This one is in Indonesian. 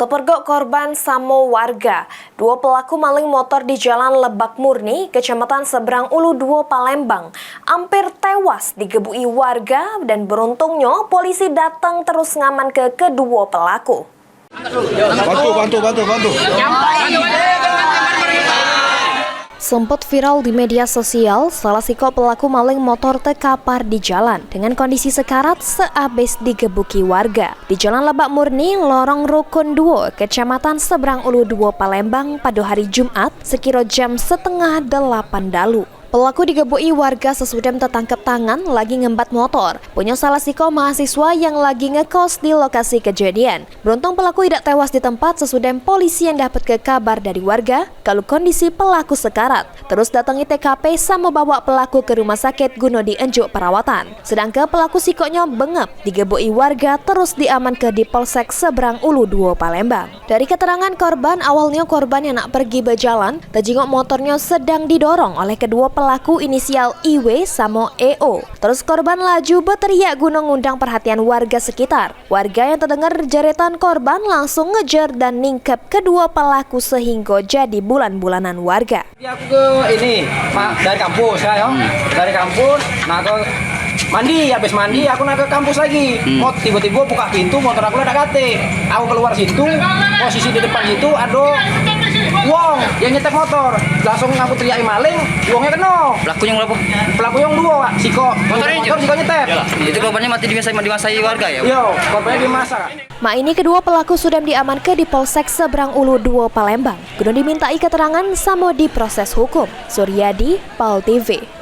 Kepergok korban samo warga. Dua pelaku maling motor di Jalan Lebak Murni, Kecamatan Seberang Ulu 2, Palembang, hampir tewas digebui warga dan beruntungnya polisi datang terus ngaman ke kedua pelaku. Bantu. Sempat viral di media sosial, salah siko pelaku maling motor terkapar di jalan dengan kondisi sekarat sehabis digebuki warga. Di Jalan Lebak Murni, Lorong Rukun 2, Kecamatan Seberang Ulu 2, Palembang pada hari Jumat sekira jam 7:30 dalu. Pelaku digebui warga sesudah tertangkap tangan lagi ngembat motor punya salah siko mahasiswa yang lagi ngekos di lokasi kejadian. Beruntung pelaku tidak tewas di tempat sesudah polisi yang dapat ke kabar dari warga kalau kondisi pelaku sekarat. Terus datangi TKP sama bawa pelaku ke rumah sakit guna dienjuk perawatan. Sedangkan pelaku sikonya bengep digebui warga terus diamankan di Polsek Seberang Ulu 2, Palembang. Dari keterangan korban, awalnya korban yang nak pergi berjalan terjenguk motornya sedang didorong oleh kedua pelaku inisial IW sama EO. Terus korban laju berteriak guna ngundang perhatian warga sekitar. Warga yang terdengar jeretan korban langsung ngejar dan ningkep kedua pelaku sehingga jadi bulan-bulanan warga. Aku ke ini dari kampus ya, dari kampus, nah ke mandi, habis mandi aku nak ke kampus lagi. Oh tiba-tiba buka pintu motor aku ada kate. Aku keluar situ, posisi di depan situ ada wong yang nyetek motor. Langsung aku teriak maling, wongnya kena. Pelaku yang berapa? Pelaku yang dua, siko. Motor nyetek. Itu korbannya mati dimasai warga ya? Yo, korbannya dimasak. Mak ini kedua pelaku sudah diamankan di Polsek Seberang Ulu 2, Palembang. Guna dimintai keterangan sama diproses hukum. Suryadi, PAL TV.